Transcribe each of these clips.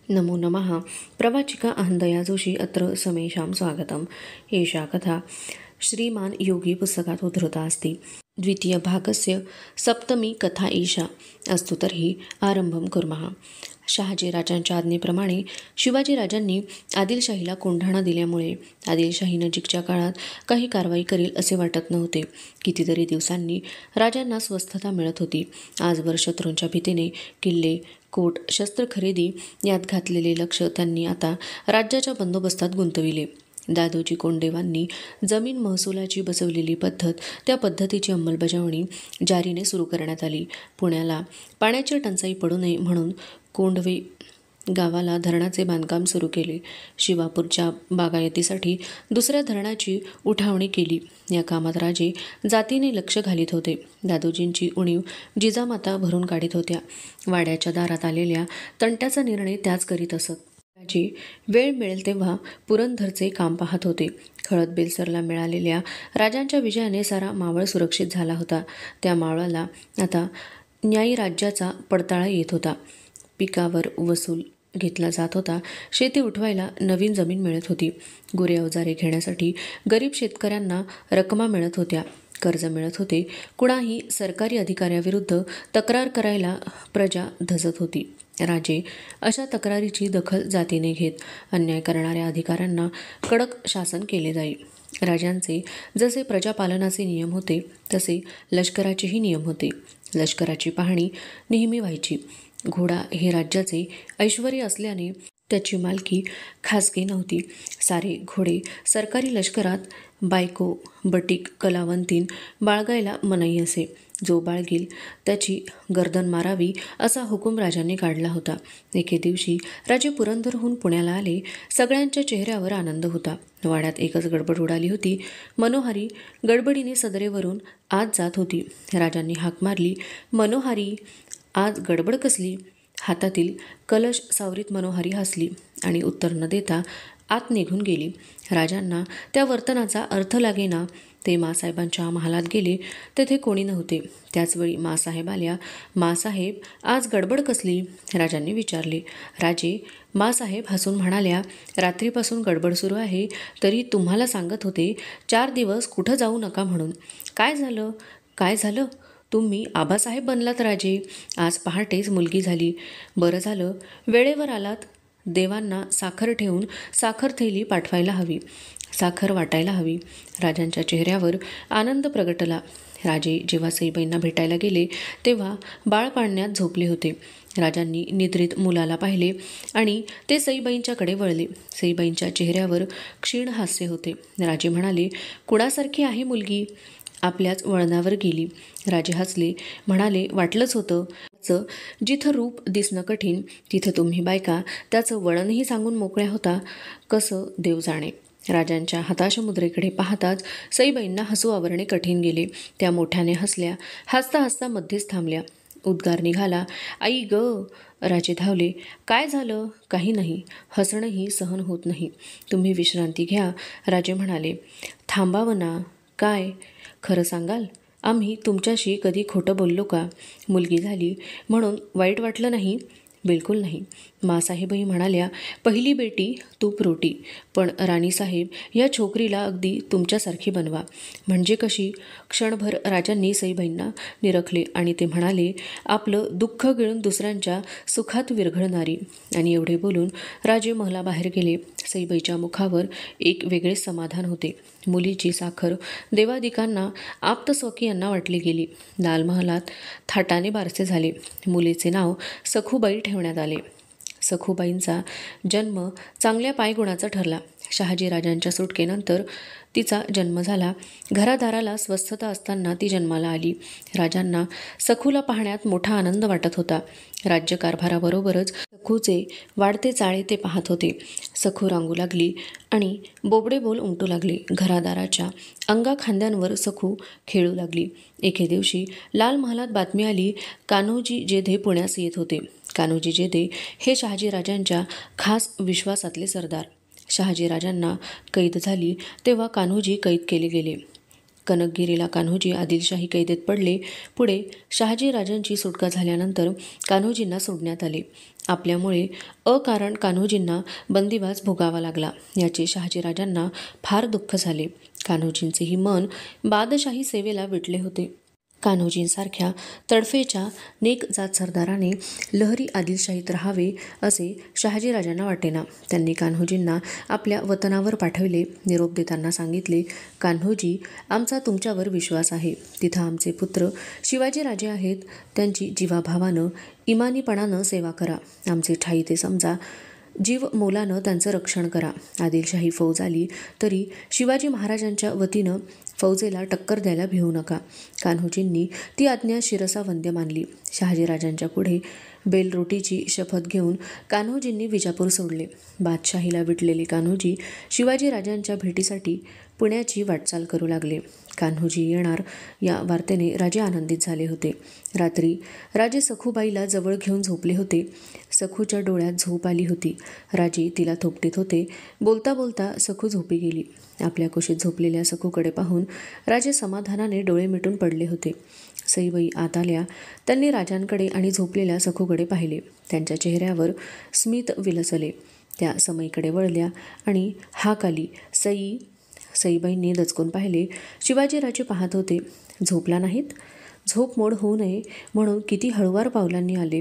नमो नमः। प्रवाचिका अहंदया जोशी अत्र समेषां स्वागतम्। एषा कथा श्रीमान् योगी पुस्तकात् उद्धृता अस्ति। द्वितीयभागस्य सप्तमी कथा एषा। अस्तु तर्हि आरंभं कुर्मः। शहाजीराजांच्या आज्ञेप्रमाणे शिवाजीराजांनी आदिलशाहीला कोंढाणा दिल्यामुळे आदिलशाही नजीकच्या काळात काही कारवाई करेल असे वाटत नव्हते. कितीतरी दिवसांनी राजांना स्वस्थता मिळत होती. आजवर शत्रूंच्या भीतीने किल्ले, कोट, शस्त्र खरेदी यात घातलेले लक्ष त्यांनी आता राज्याच्या बंदोबस्तात गुंतविले. दादोजी कोंडदेवांनी जमीन महसुलाची बसवलेली पद्धत, त्या पद्धतीची अंमलबजावणी जारीने सुरू करण्यात आली. पुण्याला पाण्याची टंचाई पडू नये म्हणून कोंढवे गावाला धरणाचे बांधकाम सुरू केले. शिवापूरच्या बागायतीसाठी दुसऱ्या धरणाची उठावणी केली. या कामात राजे जातीने लक्ष घालीत होते. दादोजींची उणीव जिजामाता भरून काढीत होत्या. वाड्याच्या दारात आलेल्या तंट्याचा निर्णय त्याच करीत असत. राजे वेळ मिळेल तेव्हा पुरंदरचे काम पाहत होते. खळद बेलसरला मिळालेल्या राजांच्या विजयाने सारा मावळ सुरक्षित झाला होता. त्या मावळाला आता न्यायी राज्याचा पडताळा येत होता. पिकावर वसूल घेतला जात होता. शेती उठवायला नवीन जमीन मिळत होती. गुरे अवजारे घेण्यासाठी गरीब शेतकऱ्यांना रकमा मिळत होत्या. कर्ज मिळत होते. कुणाही सरकारी अधिकाऱ्याविरुद्ध तक्रार करायला प्रजा धजत होती. राजे अशा तक्रारीची दखल जातीने घेत. अन्याय करणाऱ्या अधिकाऱ्यांना कडक शासन केले जाई. राजांचे जसे प्रजापालनाचे नियम होते तसे लष्कराचेही नियम होते. लष्कराची पाहणी नेहमी व्हायची. घोडा हे राज्याचे ऐश्वर्य असल्याने त्याची मालकी खासगी नव्हती. सारे घोडे सरकारी लष्करात बायको, बटीक, कलावंतीन बाळगायला मनाई असे. जो बाळगील त्याची गर्दन मारावी असा हुकूम राजांनी काढला होता. एके दिवशी राजे पुरंदरहून पुण्याला आले. सगळ्यांच्या चेहऱ्यावर आनंद होता. वाड्यात एकच गडबड उडाली होती. मनोहारी गडबडीने सदरेवरून आत जात होती. राजांनी हाक मारली, मनोहारी, आज गडबड कसली? हातातील कलश सावरीत मनोहारी हसली आणि उत्तर न देता आत निघून गेली. राजांना त्या वर्तनाचा अर्थ लागेना. ते मासाहेबांच्या महालात गेले. तेथे कोणी नव्हते. त्याचवेळी मासाहेब आल्या. मासाहेब, आज गडबड कसली? राजांनी विचारले. राजे, मासाहेब हसून म्हणाल्या, रात्रीपासून गडबड सुरू आहे. तरी तुम्हाला सांगत होते 4 दिवस कुठं जाऊ नका म्हणून. काय झालं? काय झालं? तुम्ही आबासाहेब बनलात राजे. आज पहाटेच मुलगी झाली. बरं झालं वेळेवर आलात. देवांना साखर ठेवून साखर थैली पाठवायला हवी, साखर वाटायला हवी. राजांच्या चेहऱ्यावर आनंद प्रगटला. राजे जेव्हा सईबाईंना भेटायला गेले तेव्हा बाळ पाळण्यात झोपले होते. राजांनी निद्रित मुलाला पाहिले आणि ते सईबाईंच्याकडे वळले. सईबाईंच्या चेहऱ्यावर क्षीण हास्य होते. राजे म्हणाले, कुणासारखी आहे मुलगी? आपल्याच वळणावर गेली. राजे हसले, म्हणाले, वाटलंच होतं. जिथं रूप दिसणं कठीण तिथं तुम्ही बायका त्याचं वळणही सांगून मोकळ्या होता. कसं देव जाणे. राजांच्या हताश मुद्रेकडे पाहताच सईबाईंना हसू आवरणे कठीण गेले. त्या मोठ्याने हसल्या. हसता हसता मध्येच थांबल्या. उद्गार निघाला, आई ग. राजे धावले. काय झालं? काही नाही. हसणंही सहन होत नाही. तुम्ही विश्रांती घ्या. राजे म्हणाले. थांबावं ना. काय? खरं सांगाल? आम्ही तुमच्याशी कधी खोटं बोललो का? मुलगी झाली म्हणून वाईट वाटलं नाही? बिलकुल नाही. मासाहेबही म्हणाल्या, पहिली बेटी तूप रोटी, पण राणीसाहेब या छोकरीला अगदी तुमच्यासारखी बनवा. म्हणजे कशी? क्षणभर राजांनी सईबाईंना निरखले आणि ते म्हणाले, आपलं दुःख गिळून दुसऱ्यांच्या सुखात विरघळणारी. आणि एवढे बोलून राजे महलाबाहेर गेले. सईबाईच्या मुखावर एक वेगळे समाधान होते. मुलीची साखर देवादिकांना आप्तस्वकीयांना वाटली गेली. लालमहालात थाटाने बारसे झाले. मुलीचे नाव सखूबाई ठेवण्यात आले. सखूबाईंचा जन्म चांगल्या पायगुणाचा ठरला. शहाजीराजांच्या सुटकेनंतर तिचा जन्म झाला. घरादाराला स्वस्थता असताना ती जन्माला आली. राजांना सखूला पाहण्यात मोठा आनंद वाटत होता. राज्यकारभाराबरोबरच सखूचे वाढते चाळे ते पाहत होते. सखू रांगू लागली आणि बोबडे बोल उमटू लागले. घरादाराच्या अंगाखांद्यांवर सखू खेळू लागली. एके दिवशी लाल महालात बातमी आली, कान्होजी जेधे पुण्यास येत होते. कान्होजी जेधे हे शहाजीराजांच्या खास विश्वासातले सरदार. शहाजीराजांना कैद झाली तेव्हा कान्होजी कैद केले गेले. कनकगिरीला कान्होजी आदिलशाही कैदेत पडले. पुढे शहाजीराजांची सुटका झाल्यानंतर कान्होजींना सोडण्यात आले. आपल्यामुळे अकारण कान्होजींना बंदिवास भोगावा लागला. याचे शहाजीराजांना फार दुःख झाले. कान्होजींचेही मन बादशाही सेवेला विटले होते. कान्होजींसारख्या तडफेच्या नेक जात सरदाराने लहरी आदिलशाहीत राहावे असे शहाजीराजांना वाटेना. त्यांनी कान्होजींना आपल्या वतनावर पाठविले. निरोप देताना सांगितले, कान्होजी, आमचा तुमच्यावर विश्वास आहे. तिथं आमचे पुत्र शिवाजीराजे आहेत. त्यांची जीवाभावानं इमानीपणानं सेवा करा. आमचे ठाई ते समजा. जीव मोलानं त्यांचं रक्षण करा. आदिलशाही फौज आली तरी शिवाजी महाराजांच्या वतीनं फौजेला टक्कर द्यायला भिवू नका. कान्होजींनी ती आज्ञा शिरसा वंद्य मानली. शहाजीराजांच्या पुढे बेलरोटीची शपथ घेऊन कान्होजींनी विजापूर सोडले. बादशाहीला विटलेले कान्होजी शिवाजीराजांच्या भेटीसाठी पुण्याची वाटचाल करू लागले. कान्होजी येणार या वार्तेने राजे आनंदित झाले होते. रात्री राजे सखूबाईला जवळ घेऊन झोपले होते. सखूच्या डोळ्यात झोप आली होती. राजे तिला थोपटीत होते. बोलता बोलता सखू झोपी गेली. आपल्या कुशीत झोपलेल्या सखूकडे पाहून राजे समाधानाने डोळे मिटून पडले होते. सईबाई आत आल्या. त्यांनी राजांकडे आणि झोपलेल्या सखूकडे पाहिले. त्यांच्या चेहऱ्यावर स्मित विलसले. त्या समईकडे वळल्या आणि हाक आली, सई. सईबाईंनी दचकून पाहिले. शिवाजीराजे पाहत होते. झोपला नाहीत? झोप मोड होऊ नये म्हणून किती हळुवार पावलांनी आले.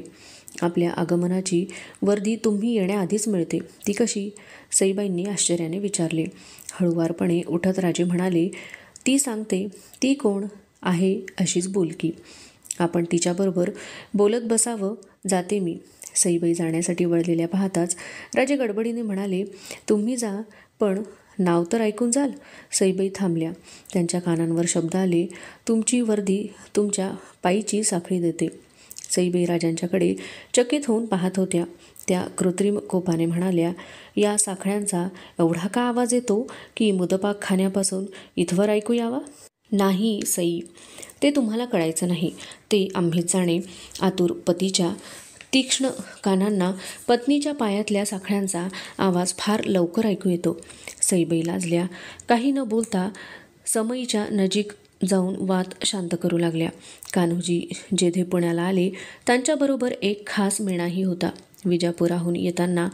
आपल्या आगमनाची वर्दी तुम्ही येण्याआधीच मिळते, ती कशी? सईबाईंनी आश्चर्याने विचारले. हळुवारपणे उठत राजे म्हणाले, ती सांगते. ती कोण आहे? अशीच बोलकी. आपण तिच्याबरोबर बोलत बसावं. जाते मी. सईबाई जाण्यासाठी वळलेल्या पाहताच राजे गडबडीने म्हणाले, तुम्ही जा, पण नाव तर ऐकून जाल. सईबाई थांबल्या. त्यांच्या कानांवर शब्द आले, तुमची वर्दी तुमच्या पायीची साखळी देते. सईबाई राजांच्याकडे चकित होऊन पाहत होत्या. त्या कृत्रिम कोपाने म्हणाल्या, या साखळ्यांचा एवढा का आवाज येतो की मुदपाक खाण्यापासून इथवर ऐकू यावा? नाही सई, ते तुम्हाला कळायचं नाही. ते आम्हीच जाणे. आतुर पतीच्या तीक्ष्ण कानांना पत्नीच्या पायातल्या साखळ्यांचा आवाज फार लवकर ऐकू येतो. सईबाई लाजल्या. काही न बोलता समईच्या नजीक जाऊन वाद शांत करू लागल्या. कान्होजी जेथे पुण्याला आले त्यांच्याबरोबर एक खास मेणाही होता. विजापुराहून येताना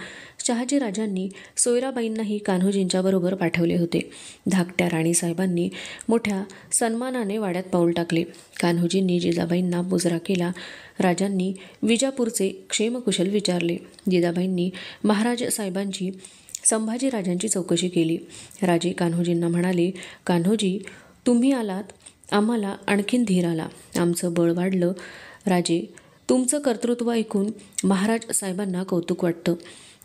शहाजीराजांनी सोयराबाईंनाही कान्होजींच्या बरोबर पाठवले होते. धाकट्या राणीसाहेबांनी मोठ्या सन्मानाने वाड्यात पाऊल टाकले. कान्होजींनी जिजाबाईंना मुजरा केला. राजांनी विजापूरचे क्षेमकुशल विचारले. जिजाबाईंनी महाराज साहेबांची संभाजीराजांची चौकशी केली. राजे कान्होजींना म्हणाले, कान्होजी, तुम्ही आलात, आम्हाला आणखीन धीर आला. आमचं बळ वाढलं. राजे, तुमचं कर्तृत्व ऐकून महाराज साहेबांना कौतुक वाटतं.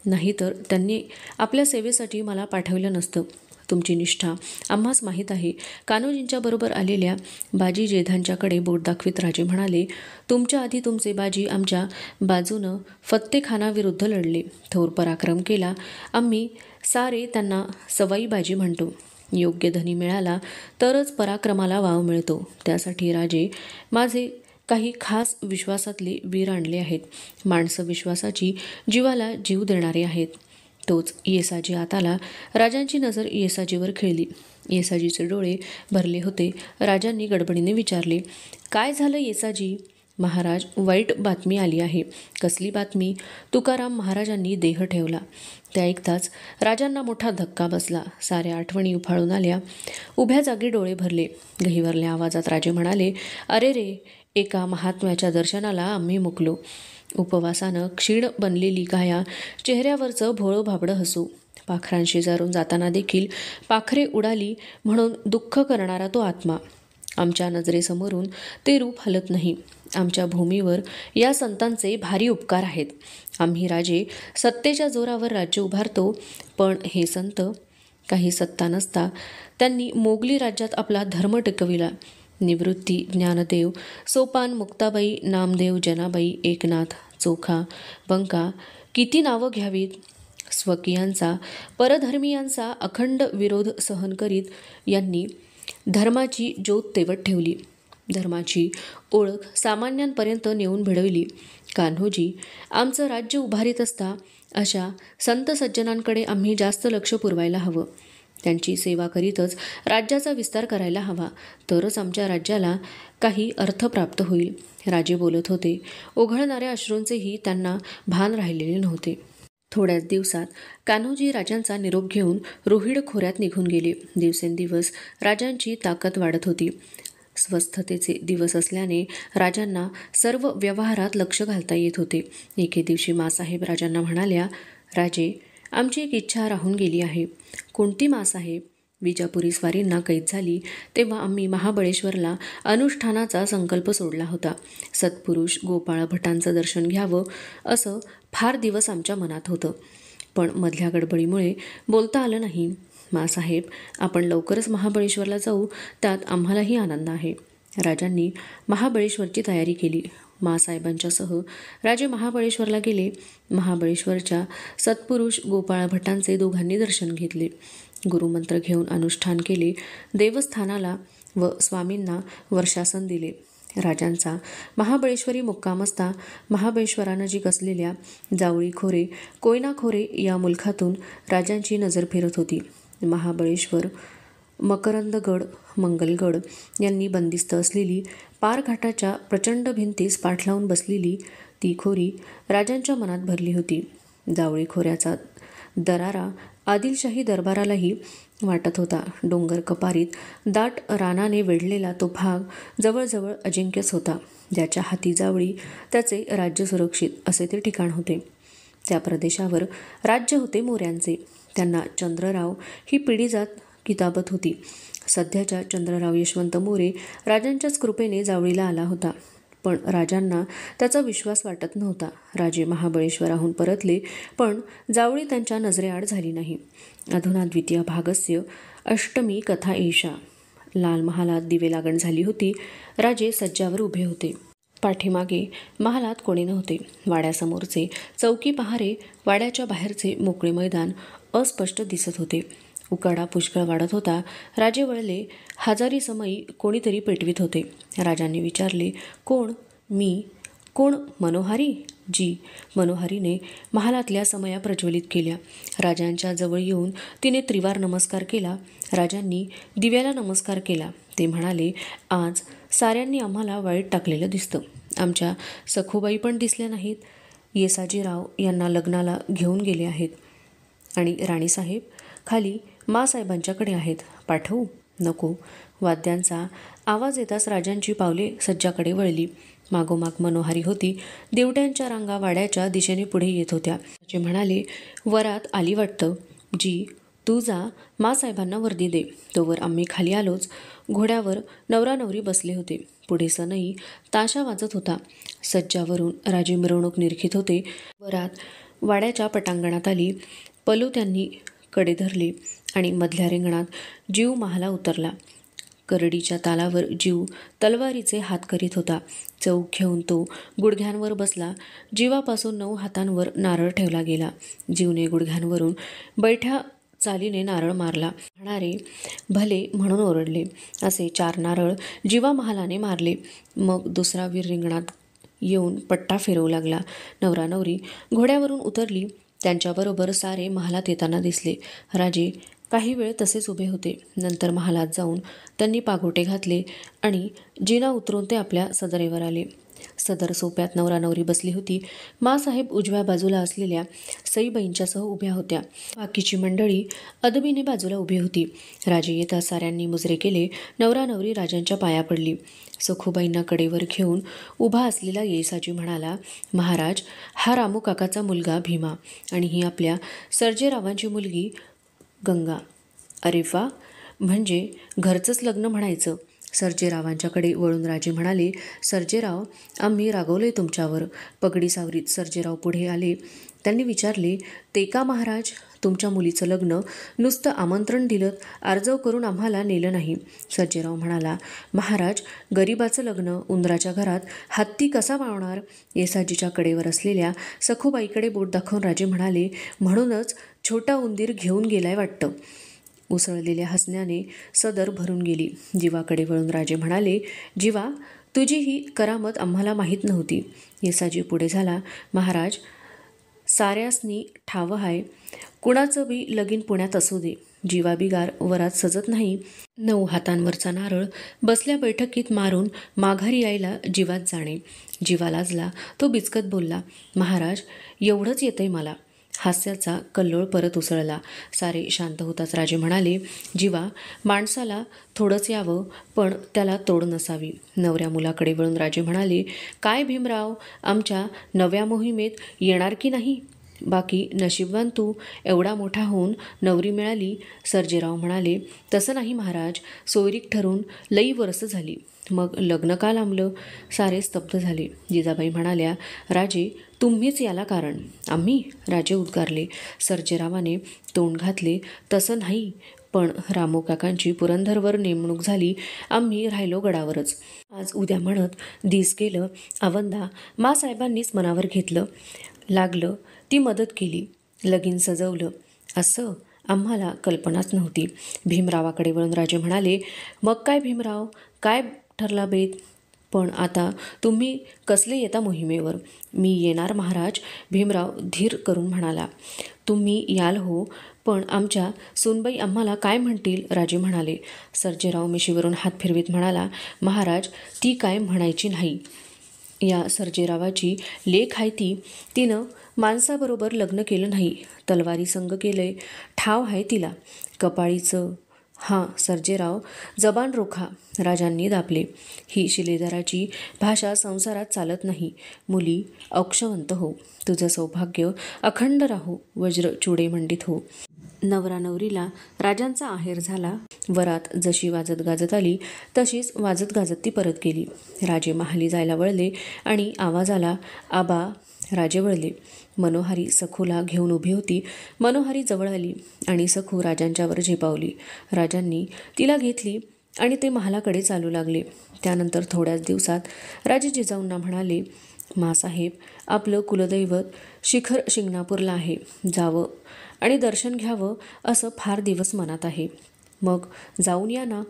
नाहीतर त्यांनी आपल्या सेवेसाठी मला पाठवलं नसतं. तुमची निष्ठा आम्हास माहीत आहे. कान्होजींच्या बरोबर आलेल्या बाजी जेधांच्याकडे बोट दाखवित राजे म्हणाले, तुमच्या आधी तुमचे बाजी आमच्या बाजूनं फत्तेखानाविरुद्ध लढले. थोर पराक्रम केला. आम्ही सारे त्यांना सवाई बाजी म्हणतो. योग्य धनी मिळाला तरच पराक्रमाला वाव मिळतो. त्यासाठी राजे, माझे काही खास विश्वासातले वीर आणले आहेत. माणसं विश्वासाची, जीवाला जीव देणारे आहेत. तोच येसाजी आत आला. राजांची नजर येसाजीवर खेळली. येसाजीचे डोळे भरले होते. राजांनी गडबडीने विचारले, काय झालं येसाजी? महाराज, वाईट बातमी आली आहे. कसली बातमी? तुकाराम महाराजांनी देह ठेवला. ते ऐकताच राजांना मोठा धक्का बसला. साऱ्या आठवणी उफाळून आल्या. उभ्या जागी डोळे भरले. गहिवरल्या आवाजात राजे म्हणाले, अरे रे, एका महात्म्याच्या दर्शनाला आम्ही मुकलो. उपवासानं क्षीण बनलेली गाया चेहऱ्यावरचं भोळं भाबडं हसू. पाखरांशी जारून जाताना देखील पाखरे उडाली म्हणून दुःख करणारा तो आत्मा. आमच्या नजरेसमोरून ते रूप हलत नाही. आमच्या भूमीवर या संतांचे भारी उपकार आहेत. आम्ही राजे सत्तेच्या जोरावर राज्य उभारतो, पण हे संत, काही सत्ता नसता त्यांनी मोगली राज्यात आपला धर्म टिकविला. निवृत्ती, ज्ञानदेव, सोपान, मुक्ताबाई, नामदेव, जनाबाई, एकनाथ, चोखा, बंका, किती नावं घ्यावीत. स्वकीयांचा, परधर्मीयांचा अखंड विरोध सहन करीत यांनी धर्माची ज्योत तेवत ठेवली. धर्माची ओळख सामान्यांपर्यंत नेऊन भिडविली. कान्होजी, आमचं राज्य उभारीत असता अशा संत सज्जनांकडे आम्ही जास्त लक्ष पुरवायला हवं. त्यांची सेवा करीतच राज्याचा विस्तार करायला हवा, तरच आमच्या राज्याला काही अर्थ प्राप्त होईल. राजे बोलत होते. ओघळणाऱ्या अश्रूंचेही त्यांना भान राहिलेले नव्हते. थोड्याच दिवसात कान्होजी राजांचा निरोप घेऊन रोहिड खोऱ्यात निघून गेले. दिवसेंदिवस राजांची ताकद वाढत होती. स्वस्थतेचे दिवस असल्याने राजांना सर्व व्यवहारात लक्ष घालता येत होते. एके दिवशी माँसाहेब राजांना म्हणाल्या, राजे, आमची एक इच्छा राहून गेली आहे. कोणती माँसाहेब? विजापुरी स्वारींना कैद झाली तेव्हा आम्ही महाबळेश्वरला अनुष्ठानाचा संकल्प सोडला होता. सत्पुरुष गोपाळ भटांचं दर्शन घ्यावं असं फार दिवस आमच्या मनात होतं, पण मधल्या गडबडीमुळे बोलता आलं नाही. माँसाहेब, आपण लवकरच महाबळेश्वरला जाऊ, त्यात आम्हालाही आनंद आहे. राजांनी महाबळेश्वरची तयारी केली. माँसाहेबांच्यासह राजे महाबळेश्वरला गेले. महाबळेश्वरच्या सत्पुरुष गोपाळ भटांचे दोघांनी दर्शन घेतले. गुरुमंत्र घेऊन अनुष्ठान केले. देवस्थानाला व स्वामींना वर्षासन दिले. राजांचा महाबळेश्वरी मुक्काम असता महाबळेश्वरानजीक असलेल्या जावळी खोरे, कोयना खोरे या मुलखातून राजांची नजर फिरत होती. महाबळेश्वर, मकरंदगड, मंगलगड यांनी बंदिस्त असलेली पारघाटाच्या प्रचंड भिंतीस पाठ लावून बसलेली ती खोरी राजांच्या मनात भरली होती. जावळी खोऱ्याचा दरारा आदिलशाही दरबारालाही वाटत होता. डोंगर कपारीत दाट रानाने वेढलेला तो भाग जवळजवळ अजिंक्यच होता. ज्याच्या हाती जावळी त्याचे राज्य सुरक्षित असे ते ठिकाण होते. त्या प्रदेशावर राज्य होते मोऱ्यांचे. त्यांना चंद्रराव ही पिढीजात किताबत होती. सध्याच्या चंद्रराव यशवंत मोरे राजांच्याच कृपेने जावळीला आला होता, पण राजांना त्याचा विश्वास वाटत नव्हता. राजे महाबळेश्वराहून परतले, पण जावळी त्यांच्या नजरेआड झाली नाही. अधुना द्वितीय भागस्य अष्टमी कथा एषा. लाल महालात दिवे लागण झाली होती. राजे सज्जावर उभे होते. पाठीमागे महालात कोणी नव्हते. वाड्यासमोरचे चौकी पहारे, वाड्याच्या बाहेरचे मोकळे मैदान अस्पष्ट दिसत होते. उकाडा पुष्कळ वाढत होता. राजे वळले. हजारी समयी कोणीतरी पेटवीत होते. राजांनी विचारले, कोण? मी. कोण? मनोहारी? जी. मनोहारीने महालातल्या समया प्रज्वलित केल्या. राजांच्या जवळ येऊन तिने त्रिवार नमस्कार केला. राजांनी दिव्याला नमस्कार केला. ते म्हणाले, आज साऱ्यांनी आम्हाला वाईट टाकलेलं दिसतं. आमच्या सखूबाई पण दिसल्या नाहीत. येसाजीराव यांना लग्नाला घेऊन गेले आहेत. आणि राणीसाहेब खाली माँसाहेबांच्याकडे आहेत. पाठवू? नको. वाद्यांचा आवाज येताच राजांची पावले सज्जाकडे वळली. मागोमाग मनोहारी होती. दिवट्यांच्या रांगा वाड्याच्या दिशेने पुढे येत होत्या. राजे म्हणाले, वरात आली वाटतं. जी, तू जा, माँसाहेबांना वर्दी दे. तोवर आम्ही खाली आलोच. घोड्यावर नवरा नवरी बसले होते. पुढे सनई ताशा वाजत होता. सज्जावरून राजे मिरवणूक निरखित होते. वरात वाड्याच्या पटांगणात आली. पलू त्यांनी कडे धरले आणि मधल्या रिंगणात जीव महाला उतरला. करडीच्या तालावर जीव तलवारीचे हात करीत होता. चौक घेऊन तो गुडघ्यांवर बसला. जीवापासून 9 हातांवर नारळ ठेवला गेला. जीवने गुडघ्यांवरून बैठ्या चालीने नारळ मारला. मारणारे भले म्हणून ओरडले. असे 4 नारळ जीवा महालाने मारले. मग दुसरा वीर रिंगणात येऊन पट्टा फिरवू लागला. नवरा नवरी घोड्यावरून उतरली. त्यांच्याबरोबर सारे महालात येताना दिसले. राजे काही वेळ तसेच उभे होते. नंतर महालात जाऊन त्यांनी पागोटे घातले आणि जिना उतरून ते आपल्या सदरेवर आले. सदर सोप्यात नवरा नवरी बसली होती. माँसाहेब उजव्या बाजूला असलेल्या सईबाईंच्यासह उभ्या होत्या. बाकीची मंडळी अदबीने बाजूला उभी होती. राजे येता साऱ्यांनी मुजरे केले. नवरा नवरी राजांच्या पाया पडली. सखूबाईंना कडेवर घेऊन उभा असलेला येसाजी म्हणाला, महाराज, हा रामू काकाचा मुलगा भीमा आणि ही आपल्या सर्जेरावांची मुलगी गंगा. अरे वा, म्हणजे घरचंच लग्न म्हणायचं. सर्जेरावांच्याकडे वळून राजे म्हणाले, सर्जेराव, आम्ही रागवलोय तुमच्यावर. पगडी सावरीत सर्जेराव पुढे आले. त्यांनी विचारले, ते का महाराज? तुमच्या मुलीचं लग्न नुसतं आमंत्रण दिलं, आर्जव करून आम्हाला नेलं नाही. सर्जेराव म्हणाला, महाराज, गरिबाचं लग्न उंदराच्या घरात हत्ती कसा मावणार? येसाजीच्या कडेवर असलेल्या सखूबाईकडे बोट दाखवून राजे म्हणाले, म्हणूनच छोटा उंदीर घेऊन गेलाय वाटतं. उसळलेल्या हसण्याने सदर भरून गेली. जीवाकडे वळून राजे म्हणाले, जीवा, तुझी ही करामत आम्हाला माहीत नव्हती. येसाजी पुढे झाला, महाराज, साऱ्यासनी ठाव हाय, कुणाचं बी लगीन पुण्यात असू दे, जीवा बिगार वरात सजत नाही. 9 हातांवरचा नारळ बसल्या बैठकीत मारून माघारी यायला जीवात जाणे. जीवा लाजला. तो बिचकत बोलला, महाराज एवढंच येतंय मला. हास्याचा कल्लोळ परत उसळला. सारे शांत होताच राजे म्हणाले, जीवा, माणसाला थोडंच यावं पण त्याला तोड नसावी. नवऱ्या मुलाकडे वळून राजे म्हणाले, काय भीमराव, आमच्या नव्या मोहिमेत येणार की नाही? बाकी नशीबवान तू, एवढा मोठा होऊन नवरी मिळाली. सर्जेराव म्हणाले, तसं नाही महाराज, सोयरीक ठरून लई वर्ष झाली, मग लग्न का लांबलं? सारे स्तब्ध झाले. जिजाबाई म्हणाल्या, राजे तुम्हीच याला कारण. आम्ही? राजे उद्गारले. सर्जेरावाने तोंड घातले, तसं नाही, पण रामू काकांची पुरंदरवर नेमणूक झाली, आम्ही राहिलो गडावरच. आज उद्या म्हणत दिस गेलं. आवंदा मासाहेबांनीच मनावर घेतलं, लागलं ती मदत केली, लगीन सजवलं. असं आम्हाला कल्पनाच नव्हती. भीमरावाकडे वळून राजे म्हणाले, मग काय भीमराव, काय ठरला बेत? पण आता तुम्ही कसले येता मोहिमेवर? मी येणार महाराज, भीमराव धीर करून म्हणाला. तुम्ही याल हो, पण आमच्या सूनबाई आम्हाला काय म्हणतील? राजे म्हणाले. सर्जेराव मिशीवरून हात फिरवीत म्हणाला, महाराज ती काय म्हणायची नाही. या सर्जेरावाची लेक आहे ती, तिनं माणसाबरोबर लग्न केलं नाही, तलवारी संग केलंय, ठाव आहे तिला. कपाळीचं. हां सर्जेराव, जबान रोखा. राजांनी दाबले. ही शिलेदाराची भाषा संसारात चालत नाही. मुली अक्षवंत हो, तुझं सौभाग्य अखंड राहो, वज्र चुडे मंडित हो. नवरा नवरीला राजांचा आहेर झाला. वरात जशी वाजत गाजत आली तशीच वाजत गाजत ती परत गेली. राजे महाली जायला वळले आणि आवाज आला, आबा. राजे वळले. मनोहारी सखूला घेऊन उभी होती. मनोहारी जवळ आली आणि सखू राजांच्यावर झेपावली. राजांनी तिला घेतली आणि ते महालाकडे चालू लागले. त्यानंतर थोड्याच दिवसात राजे जिजाऊंना म्हणाले, मासाहेब, आपलं कुलदैवत शिखर शिंगणापूरला आहे, जावं आणि दर्शन घ्यावं असं फार दिवस मनात आहे. मग जाऊन या ना.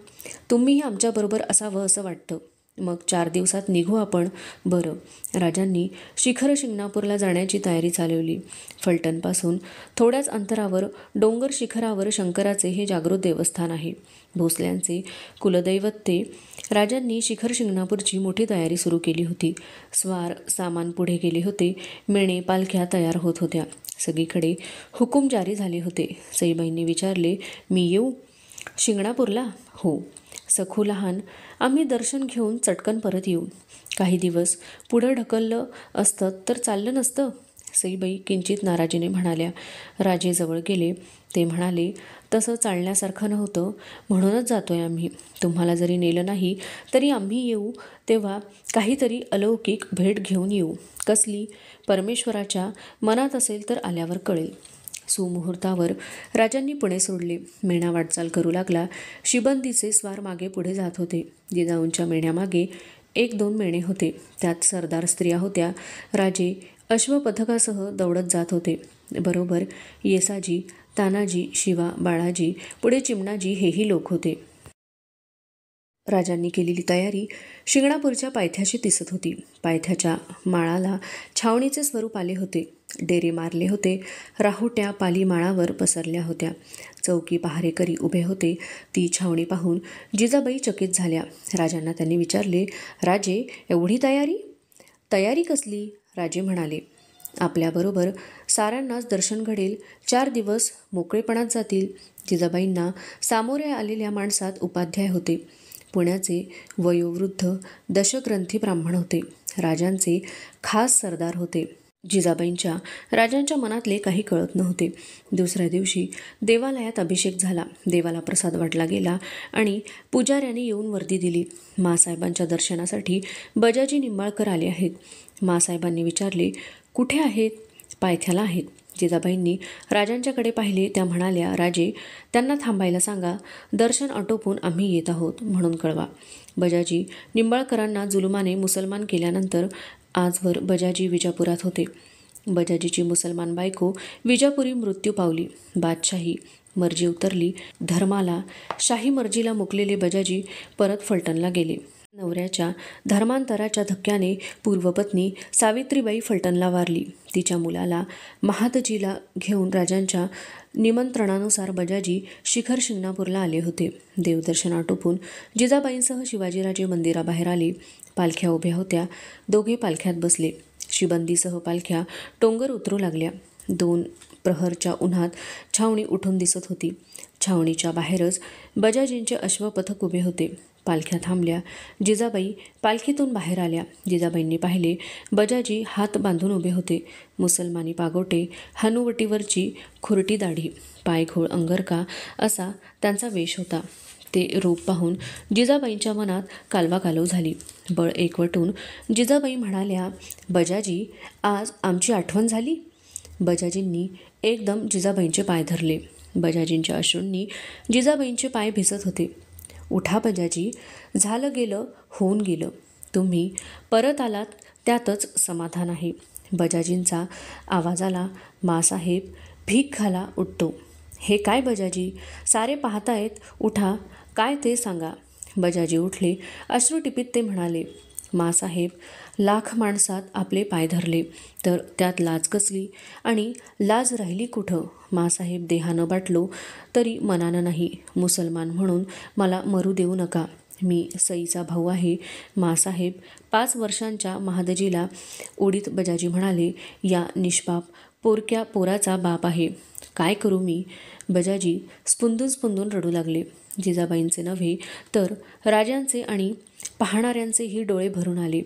तुम्हीही आमच्याबरोबर असावं असं वाटतं. मग 4 दिवसात निघू आपण. बरं. राजांनी शिखर शिंगणापूरला जाण्याची तयारी चालवली. फलटणपासून थोड्याच अंतरावर डोंगर शिखरावर शंकराचे हे जागृत देवस्थान आहे. भोसल्यांचे कुलदैवत ते. राजांनी शिखर शिंगणापूरची मोठी तयारी सुरू केली होती. स्वार सामान पुढे गेले होते. मेणे पालख्या तयार होत होत्या. सगळीकडे हुकूम जारी झाले होते. सईबाईंनी विचारले, मी येऊ शिंगणापूरला? हो. सखू लहान, आम्ही दर्शन घेऊन चटकन परत येऊ. काही दिवस पुढं ढकललं असतं तर चाललं नसतं? सईबाई किंचित नाराजीने म्हणाल्या. राजे जवळ गेले. ते म्हणाले, तसं चालण्यासारखं नव्हतं, म्हणूनच जातोय आम्ही. तुम्हाला जरी नेलं नाही तरी आम्ही येऊ तेव्हा काहीतरी अलौकिक भेट घेऊन येऊ. कसली? परमेश्वराच्या मनात असेल तर आल्यावर कळेल. सुमुहूर्तावर राजांनी पुणे सोडले. मेणा वाटचाल करू लागला. शिबंदीचे स्वार मागे पुढे जात होते. जिजाऊंच्या मेण्यामागे 1-2 मेणे होते. त्यात सरदार स्त्रिया होत्या. राजे अश्वपथकासह दौडत जात होते. बरोबर येसाजी, तानाजी, शिवा, बाळाजी, पुढे चिमणाजी हेही लोक होते. राजांनी केलेली तयारी शिंगणापूरच्या पायथ्याशी दिसत होती. पायथ्याच्या माळाला छावणीचे स्वरूप आले होते. डेरे मारले होते. राहुट्या पाली माळावर पसरल्या होत्या. चौकी पहारेकरी उभे होते. ती छावणी पाहून जिजाबाई चकित झाल्या. राजांना त्यांनी विचारले, राजे एवढी तयारी? तयारी कसली? राजे म्हणाले, आपल्याबरोबर साऱ्यांनाच दर्शन घडेल. 4 दिवस मोकळेपणात जातील. जिजाबाईंना सामोरे आलेल्या माणसात उपाध्याय होते. पुण्याचे वयोवृद्ध दशग्रंथी ब्राह्मण होते. राजांचे खास सरदार होते. जिजाबाईंच्या राजांच्या मनातले काही कळत नव्हते. दुसऱ्या दिवशी देवालयात अभिषेक झाला. देवाला प्रसाद वाटला गेला आणि पुजाऱ्यांनी येऊन वर्दी दिली. मासाहेबांच्या दर्शनासाठी बजाजी निंबाळकर आले आहेत. मासाहेबांनी विचारले, कुठे आहेत? पायथ्याला आहेत. जिजाबाईंनी राजांच्याकडे पाहिले. त्या म्हणाल्या, राजे त्यांना थांबायला सांगा. दर्शन आटोपून आम्ही येत आहोत म्हणून कळवा. बजाजी निंबाळकरांना जुलुमाने मुसलमान केल्यानंतर आजवर बजाजी विजापुरात होते. बजाजीची मुसलमान बायको विजापुरी मृत्यू पावली. बादशाही मर्जी उतरली. धर्माला शाही मर्जीला मुकलेले बजाजी परत फलटणला गेले. नवऱ्याच्या धर्मांतराच्या धक्क्याने पूर्वपत्नी सावित्रीबाई फलटणला वारली. तिच्या मुलाला महादजीला घेऊन राजांच्या निमंत्रणानुसार बजाजी शिखर शिंगणापूरला आले होते. देवदर्शन आटोपून जिजाबाईंसह शिवाजीराजे मंदिराबाहेर आले. पालख्या उभ्या होत्या. दोघे पालख्यात बसले. शिबंदीसह पालख्या टोंगर उतरू लागल्या. 2 प्रहरच्या उन्हात छावणी उठून दिसत होती. छावणीच्या बाहेरच बजाजींचे अश्वपथक उभे होते. पालख्या थांबल्या. जिजाबाई पालखीतून बाहेर आल्या. जिजाबाईंनी पाहिले, बजाजी हात बांधून उभे होते. मुसलमानी पागोटे, हनुवटीवरची खुरटी दाढी, पायघोळ अंगरका असा त्यांचा वेश होता. ते रूप पाहून जिजाबाईंच्या मनात कालवाकालव झाली. बळ एकवटून जिजाबाई म्हणाल्या, बजाजी, आज आमची आठवण झाली. बजाजींनी एकदम जिजाबाईंचे पाय धरले. बजाजींच्या अश्रूंनी जिजाबाईंचे पाय भिजत होते. उठा बजाजी, झालं गेलं होऊन गेलं. तुम्ही परत आलात त्यातच समाधान आहे. बजाजींचा आवाज आला. मासाहेब, भीक घाला, उठतो. हे काय बजाजी, सारे पाहतायत, उठा, काय ते सांगा. बजाजी उठले. अश्रुटिपीत ते म्हणाले, मासाहेब, लाख माणसात आपले पाय धरले तर त्यात लाज कसली आणि लाज राहिली कुठं. मासाहेब, देहानं बाटलो तरी मनानं नाही. मुसलमान म्हणून मला मरू देऊ नका. मी सईचा भाऊ आहे. मासाहेब, 5 वर्षांच्या महादजीला ओढीत बजाजी म्हणाले, या निष्पाप पोरक्या पोराचा बाप आहे. काय करू मी. बजाजी स्पुंदून स्पुंदून रडू लागले. जिजाबाईंचे नव्हे तर राजांचे आणि पाहणाऱ्यांचेही डोळे भरून आले.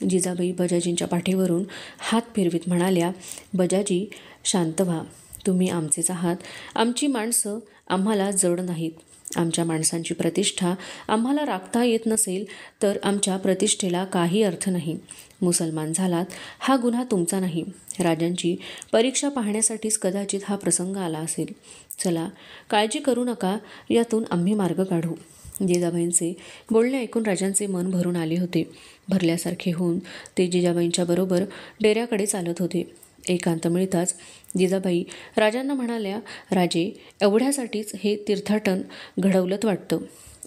जिजाबाई बजाजींच्या पाठीवरून हात फिरवीत म्हणाल्या, बजाजी, शांत व्हा. तुम्ही आमचेच आहात. आमची माणसं आम्हाला जड नाहीत. आमच्या माणसांची प्रतिष्ठा आम्हाला राखता येत नसेल तर आमच्या प्रतिष्ठेला काही अर्थ नाही. मुसलमान झालात हा गुन्हा तुमचा नाही. राजांची परीक्षा पाहण्यासाठीच कदाचित हा प्रसंग आला असेल. चला, काळजी करू नका, यातून आम्ही मार्ग काढू. जिजाबाईंचे बोलणे ऐकून राजांचे मन भरून आले होते. भरल्यासारखे होऊन ते जिजाबाईंच्या बरोबर डेऱ्याकडे चालत होते. एकांत मिळताच जिजाबाई राजांना म्हणाल्या, राजे, एवढ्यासाठीच हे तीर्थाटन घडवलंत वाटतं.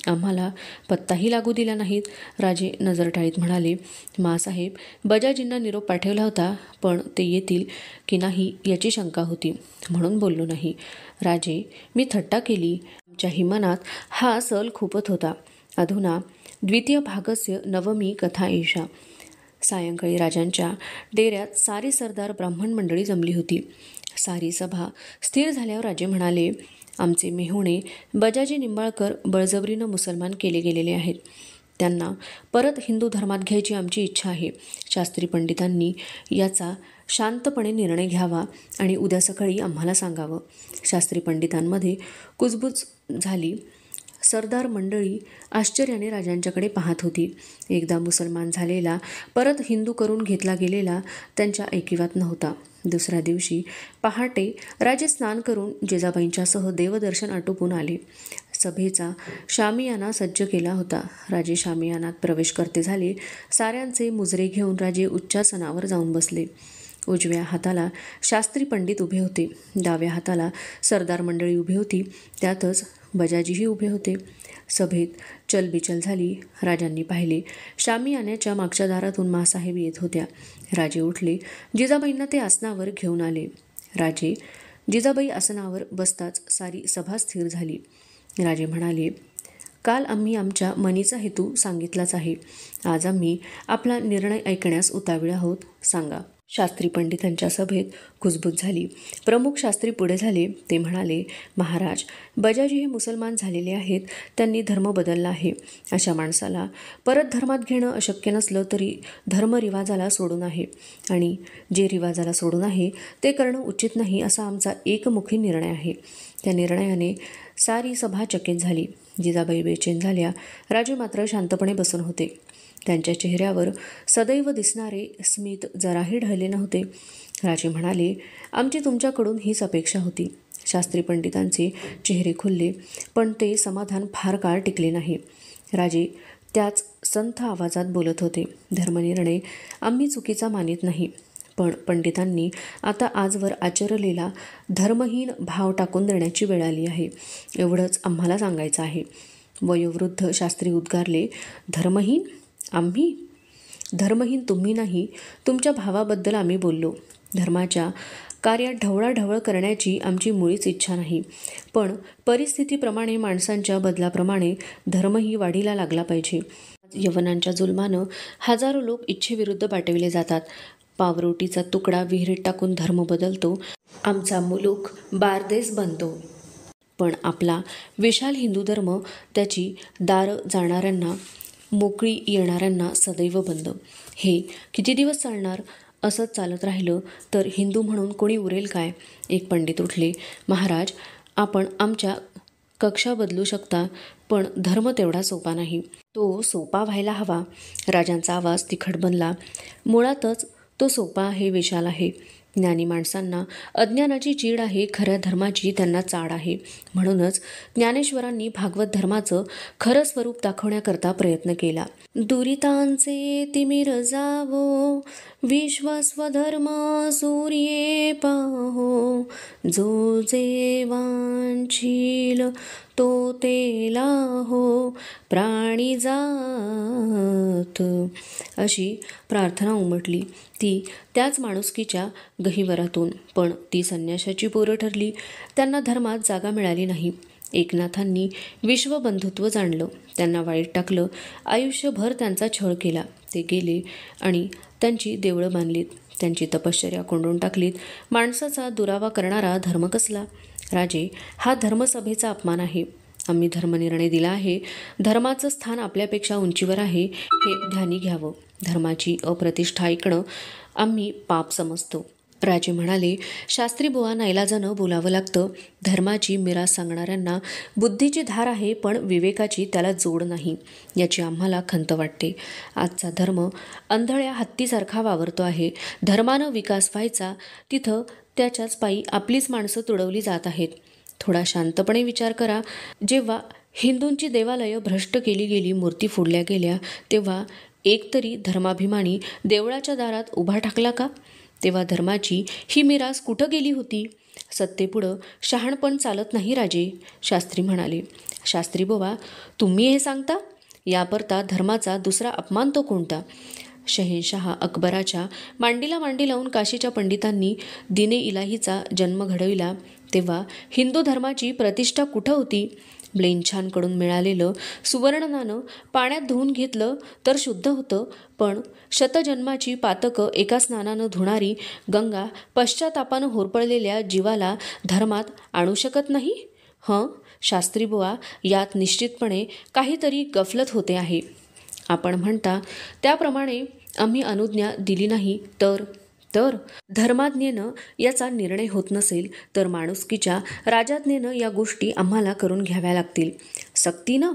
आम्हाला पत्ताही लागू दिला नाहीत. राजे नजर टाळीत म्हणाले, मासाहेब, बजाजींना निरोप पाठवला होता, पण ते येतील की नाही याची शंका होती म्हणून बोललो नाही. राजे, मी थट्टा केली. आमच्याही मनात हा सल खूपत होता. अधुना द्वितीय भागस्य नवमी कथा एषा. सायंकाळी राजांच्या डेऱ्यात सारी सरदार ब्राह्मण मंडळी जमली होती. सारी सभा स्थिर झाल्यावर राजे म्हणाले, आमचे मेहुणे बजाजी निंबाळकर बळजबरीनं मुसलमान केले गेलेले आहेत. त्यांना परत हिंदू धर्मात घ्यायची आमची इच्छा आहे. शास्त्री पंडितांनी याचा शांतपणे निर्णय घ्यावा आणि उद्या सकाळी आम्हाला सांगावं. शास्त्री पंडितांमध्ये कुजबूज झाली. सरदार मंडळी आश्चर्याने राजांच्याकडे पाहत होती. एकदा मुसलमान झालेला परत हिंदू करून घेतला गेलेला त्यांच्या ऐकिवात नव्हता. दुसऱ्या दिवशी पहाटे राजे स्नान करून जिजाबाईंच्यासह देवदर्शन आटोपून आले. सभेचा शामियाना सज्ज केला होता. राजे शामियानात प्रवेश करते झाले. साऱ्यांचे मुजरे घेऊन राजे उच्चासनावर जाऊन बसले. उजव्या हाताला शास्त्री पंडित उभे होते. डाव्या हाताला सरदार मंडळी उभी होती. त्यातच बजाजीही उभे होते. सभेत चलबिचल झाली. राजांनी पाहिले, शामियान्याच्या मागच्या दारातून मासाहेब येत होत्या. राजे उठले. जिजाबाईंना ते आसनावर घेऊन आले. राजे जिजाबाई आसनावर बसताच सारी सभा स्थिर झाली. राजे म्हणाले, काल आम्ही आमच्या मनीचा हेतू सांगितलाच आहे. आज आम्ही आपला निर्णय ऐकण्यास उतावीळ आहोत. सांगा. शास्त्री पंडितांच्या सभेत कुजबूज झाली. प्रमुख शास्त्री पुढे झाले. ते म्हणाले, महाराज, बजाजी हे मुसलमान झालेले आहेत. त्यांनी धर्म बदलला आहे. अशा माणसाला परत धर्मात घेणं अशक्य नसलं तरी धर्मरिवाजाला सोडून आहे आणि जे रिवाजाला सोडून आहे ते करणं उचित नाही असा आमचा एकमुखी निर्णय आहे. त्या निर्णयाने सारी सभा चकित झाली. जिजाबाई बेचैन झाल्या. राजे मात्र शांतपणे बसून होते. त्यांच्या चेहऱ्यावर सदैव दिसणारे स्मित जराही ढळले नव्हते. राजे म्हणाले, आमची तुमच्याकडून हीच अपेक्षा होती. शास्त्री पंडितांचे चेहरे खुलले, पण ते समाधान फार काळ टिकले नाही. राजे त्याच संथ आवाजात बोलत होते, धर्मनिर्णय आम्ही चुकीचा मानित नाही, पण पंडितांनी आता आजवर आचरलेला धर्महीन भाव टाकून देण्याची वेळ आली आहे. एवढंच आम्हाला सांगायचं आहे. वयोवृद्ध शास्त्री उद्गारले, धर्महीन? आम्ही? धर्महीन तुम्ही नाही, तुमच्या भावाबद्दल आम्ही बोललो. धर्माच्या कार्यात ढवळाढवळ करण्याची आमची मुळीच इच्छा नाही, पण परिस्थितीप्रमाणे माणसांच्या बदलाप्रमाणे धर्मही वाढीला लागला पाहिजे. यवनांच्या जुलमानं हजारो लोक इच्छेविरुद्ध पाठविले जातात. पावरोटीचा तुकडा विहिरीत टाकून धर्म बदलतो, आमचा मुलूक बारदेस बनतो. पण आपला विशाल हिंदू धर्म त्याची दारं जाणाऱ्यांना, मोकळी येणाऱ्यांना सदैव बंद. हे किती दिवस चालणार? असंच चालत राहिलं तर हिंदू म्हणून कोणी उरेल काय? एक पंडित उठले. महाराज, आपण आमच्या कक्षा बदलू शकता, पण धर्म तेवढा सोपा नाही. तो सोपा व्हायला हवा. राजांचा आवाज तिखट बनला. मुळातच तो सोपा आहे, विशाल आहे. ज्ञानी माणसांना अज्ञानाची चीड आहे, खऱ्या धर्माची त्यांना चाड आहे. म्हणूनच ज्ञानेश्वरांनी भागवत धर्माचं खरं स्वरूप दाखवण्याकरता प्रयत्न केला. दुरितांचे तिमिर जावो, विश्वस्वधर्म सूर्ये पाहो, जो जे वांछील तो ते लाहो, प्राणी जात. अशी प्रार्थना उमटली ती त्याच माणुसकीच्या गहिवरातून. पण ती संन्याशाची पोरं ठरली. त्यांना धर्मात जागा मिळाली नाही. एकनाथांनी विश्वबंधुत्व जाणलं, त्यांना वाईट टाकलं, आयुष्यभर त्यांचा छळ केला. ते गेले आणि त्यांची देवळं बांधलीत, त्यांची तपश्चर्या कोंडून टाकलीत. माणसाचा दुरावा करणारा धर्म कसला? राजे, हा धर्मसभेचा अपमान आहे. आम्ही धर्मनिर्णय दिला आहे. धर्माचं स्थान आपल्यापेक्षा उंचीवर आहे, हे ध्यानी घ्यावं. धर्माची अप्रतिष्ठा ऐकणं आम्ही पाप समजतो. राजे म्हणाले, शास्त्री बुवा, नाईलाजानं बोलावं लागतं. धर्माची मिरास सांगणाऱ्यांना बुद्धीची धार आहे, पण विवेकाची त्याला जोड नाही. याची आम्हाला खंत वाटते. आजचा धर्म अंधळ्या हत्तीसारखा वावरतो आहे. धर्मानं विकास व्हायचा तिथं त्याच्याच पायी आपलीच माणसं तुडवली जात आहेत. थोडा शांतपणे विचार करा. जेव्हा हिंदूंची देवालयं भ्रष्ट केली गेली, मूर्ती फोडल्या गेल्या, तेव्हा एकतरी धर्माभिमानी देवळाच्या दारात उभा ठाकला का? तेव्हा धर्माची ही मिरास कुठं गेली होती? सत्तेपुढं शहाणपण चालत नाही राजे, शास्त्री म्हणाले. शास्त्री बुवा, तुम्ही हे सांगता? याकरता धर्माचा दुसरा अपमान तो कोणता? शहेनशाह अकबराच्या मांडीला मांडी लावून काशीच्या पंडितांनी दिने इलाहीचा जन्म घडविला, तेव्हा हिंदू धर्माची प्रतिष्ठा कुठं होती? ब्लेंछांकडून मिळालेलं सुवर्णनानं पाण्यात धुवून घेतलं तर शुद्ध होतं, पण शतजन्माची पातकं एका स्नानानं धुणारी गंगा पश्चातापानं होरपळलेल्या जीवाला धर्मात आणू शकत नाही? शास्त्री बुवा, यात निश्चितपणे काहीतरी गफलत होते आहे. आपण म्हणता त्याप्रमाणे आम्ही अनुज्ञा दिली नाही तर धर्माज्ञेनं याचा निर्णय होत नसेल तर माणुसकीच्या राजाज्ञेनं या गोष्टी आम्हाला करून घ्याव्या लागतील. सक्तीनं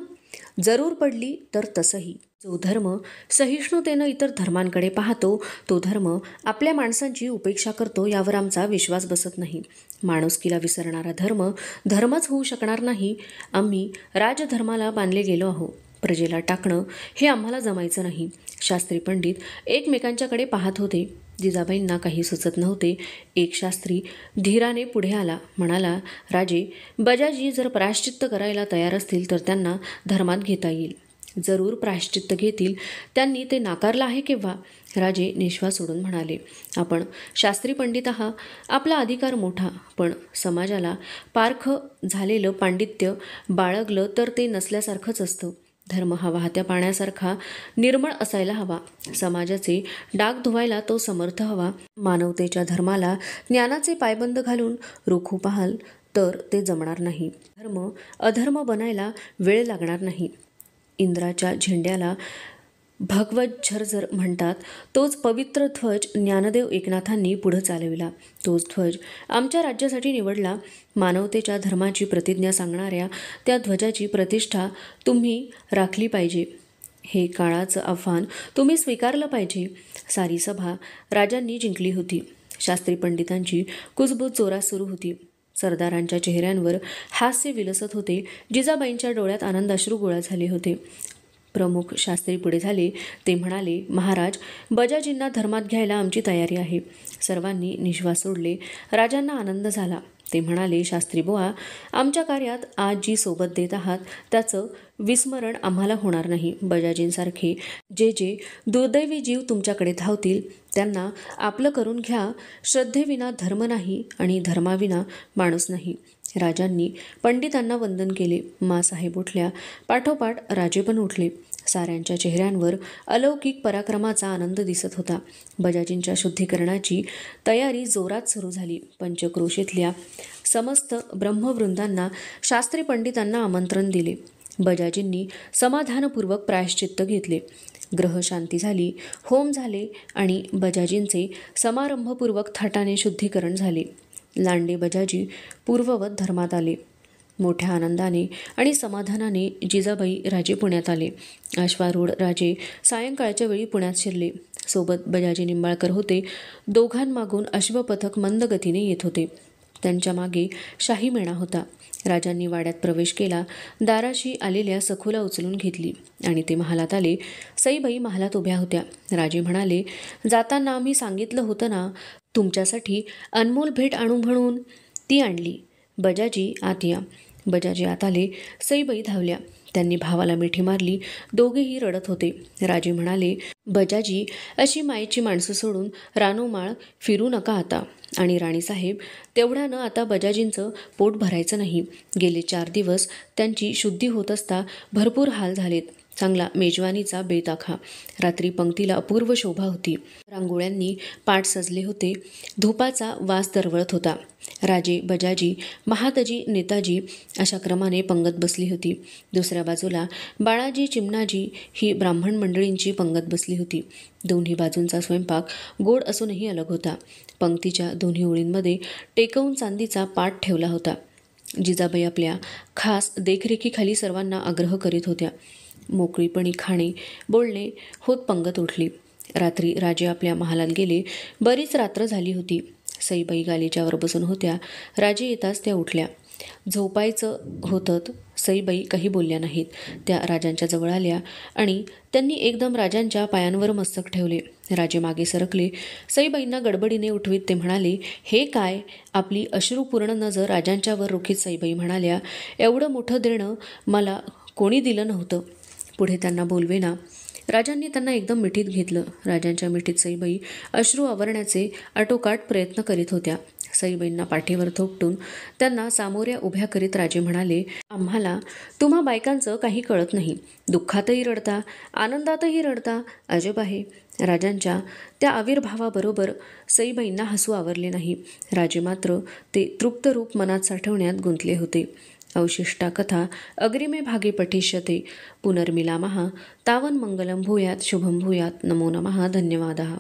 जरूर पडली तर तसंही. जो धर्म सहिष्णुतेनं इतर धर्मांकडे पाहतो, तो धर्म आपल्या माणसांची उपेक्षा करतो, यावर आमचा विश्वास बसत नाही. माणुसकीला विसरणारा धर्मच होऊ शकणार नाही. आम्ही राजधर्माला बांधले गेलो आहोत. प्रजेला टाकणं हे आम्हाला जमायचं नाही. शास्त्री पंडित एकमेकांच्याकडे पाहत होते. जिजाबाईंना काही सुचत नव्हते. एक शास्त्री धीराने पुढे आला, म्हणाला, राजे, बजाजी जर प्रायश्चित्त करायला तयार असतील तर त्यांना धर्मात घेता येईल. जरूर प्रायश्चित्त घेतील. त्यांनी ते नाकारलं आहे केव्हा? राजे निश्वास सोडून म्हणाले, आपण शास्त्री पंडित आहात, आपला अधिकार मोठा, पण समाजाला पारख झालेलं पांडित्य बाळगलं तर ते नसल्यासारखंच असतं. धर्म हा वाहत्या पाण्यासारखा निर्मळ असायला हवा. समाजाचे डाग धुवायला तो समर्थ हवा. मानवतेच्या धर्माला ज्ञानाचे पायबंद घालून रोखू पाहाल तर ते जमणार नाही. धर्म अधर्म बनायला वेळ लागणार नाही. इंद्राच्या झेंड्याला भगवत झरझर म्हणतात. तोच पवित्र ध्वज ज्ञानदेव एकनाथांनी पुढं चालविला. तोच ध्वज आमच्या राज्यासाठी निवडला. मानवतेच्या धर्माची प्रतिज्ञा सांगणाऱ्या त्या ध्वजाची प्रतिष्ठा तुम्ही राखली पाहिजे. हे काळाचं आव्हान तुम्ही स्वीकारलं पाहिजे. सारी सभा राजांनी जिंकली होती. शास्त्री पंडितांची कुजबूज जोरात सुरू होती. सरदारांच्या चेहऱ्यांवर हास्य विलसत होते. जिजाबाईंच्या डोळ्यात आनंदाश्रू गोळा झाले होते. प्रमुख शास्त्री पुढे झाले. ते म्हणाले, महाराज, बजाजींना धर्मात घ्यायला आमची तयारी आहे. सर्वांनी निश्वास सोडले. राजांना आनंद झाला. ते म्हणाले, शास्त्री बुवा, आमच्या कार्यात आज जी सोबत देत आहात त्याचं विस्मरण आम्हाला होणार नाही. बजाजींसारखे जे जे दुर्दैवी जीव तुमच्याकडे धावतील त्यांना आपलं करून घ्या. श्रद्धेविना धर्म नाही आणि धर्माविना माणूस नाही. राजांनी पंडितांना वंदन केले. माँसाहेब उठल्या. पाठोपाठ राजे पण उठले. साऱ्यांच्या चेहऱ्यांवर अलौकिक पराक्रमाचा आनंद दिसत होता. बजाजींच्या शुद्धीकरणाची तयारी जोरात सुरू झाली. पंचक्रोशीतल्या समस्त ब्रह्मवृंदांना शास्त्री पंडितांना आमंत्रण दिले. बजाजींनी समाधानपूर्वक प्रायश्चित्त घेतले. ग्रहशांती झाली, होम झाले आणि बजाजींचे समारंभपूर्वक थाटाने शुद्धीकरण झाले. लांडे बजाजी पूर्ववत धर्मात आले. मोठ्या आनंदाने आणि समाधानाने जिजाबाई राजे पुण्यात आले. अश्वारूढ राजे सायंकाळच्या वेळी पुण्यात शिरले. सोबत बजाजी निंबाळकर होते. दोघांमागून अश्वपथक मंद गतीने येत होते. त्यांच्या मागे शाही मेणा होता. राजांनी वाड्यात प्रवेश केला. दाराशी आलेल्या सखूला उचलून घेतली आणि ते महालात आले. सईबाई महालात उभ्या होत्या. राजे म्हणाले, जाताना आम्ही सांगितलं होतं ना तुमच्यासाठी अनमोल भेट आणू म्हणून. ती आणली. बजाजी आत या. बजाजी आत आले. सईबाई धावल्या. त्यांनी भावाला मिठी मारली. दोघेही रडत होते. राजे म्हणाले, बजाजी, अशी मायेची माणसं सोडून रानोमाळ फिरू नका आता. आणि राणीसाहेब, तेवढ्यानं आता बजाजींचं पोट भरायचं नाही. गेले 4 दिवस त्यांची शुद्धी होत असता भरपूर हाल झालेत. चांगला मेजवानीचा बेत आखा. रात्री पंक्तीला अपूर्व शोभा होती. रांगोळ्यांनी पाट सजले होते. धुपाचा वास दरवळत होता. राजे, बजाजी, महादजी, नेताजी अशा क्रमाने पंगत बसली होती. दुसऱ्या बाजूला बाळाजी, चिमणाजी ही ब्राह्मण मंडळींची पंगत बसली होती. दोन्ही बाजूंचा स्वयंपाक गोड असूनही अलग होता. पंक्तीच्या दोन्ही ओळींमध्ये टेकवून चांदीचा पाट ठेवला होता. जिजाबाई आपल्या खास देखरेखीखाली सर्वांना आग्रह करीत होत्या. मोकळीपणी खाणे, बोलणे होत पंगत उठली. रात्री राजे आपल्या महालात गेले. बरीच रात्र झाली होती. सईबाई गालिच्यावर बसून होत्या. राजे येताच त्या उठल्या. झोपायचं होतं. सईबाई काही बोलल्या नाहीत. त्या राजांच्या जवळ आल्या आणि त्यांनी एकदम राजांच्या पायांवर मस्तक ठेवले. राजे मागे सरकले. सईबाईंना गडबडीने उठवीत ते म्हणाले, हे काय? आपली अश्रुपूर्ण नजर राजांच्यावर रोखीत सईबाई म्हणाल्या, एवढं मोठं देणं मला कोणी दिलं नव्हतं. पुढे त्यांना बोलवेना. राजांनी त्यांना एकदम मिठीत घेतलं. राजांच्या मिठीत सईबाई अश्रू आवरण्याचे आटोकाट प्रयत्न करीत होत्या. सईबाईंना पाठीवर थोपटून त्यांना सामोऱ्या उभ्या करीत राजे म्हणाले, आम्हाला तुम्हा बायकांचं काही कळत नाही. दुःखातही रडता, आनंदातही रडता. अजब आहे. राजांच्या त्या आविर्भावाबरोबर सईबाईंना हसू आवरले नाही. राजे मात्र ते तृप्त रूप मनात साठवण्यात गुंतले होते. अवशिष्टा कथा अग्रिमे भागे पठिष्यते. पुनर्मिलामः. तावन् मंगलं भूयात् शुभं भूयात्. नमो नमः. धन्यवादः.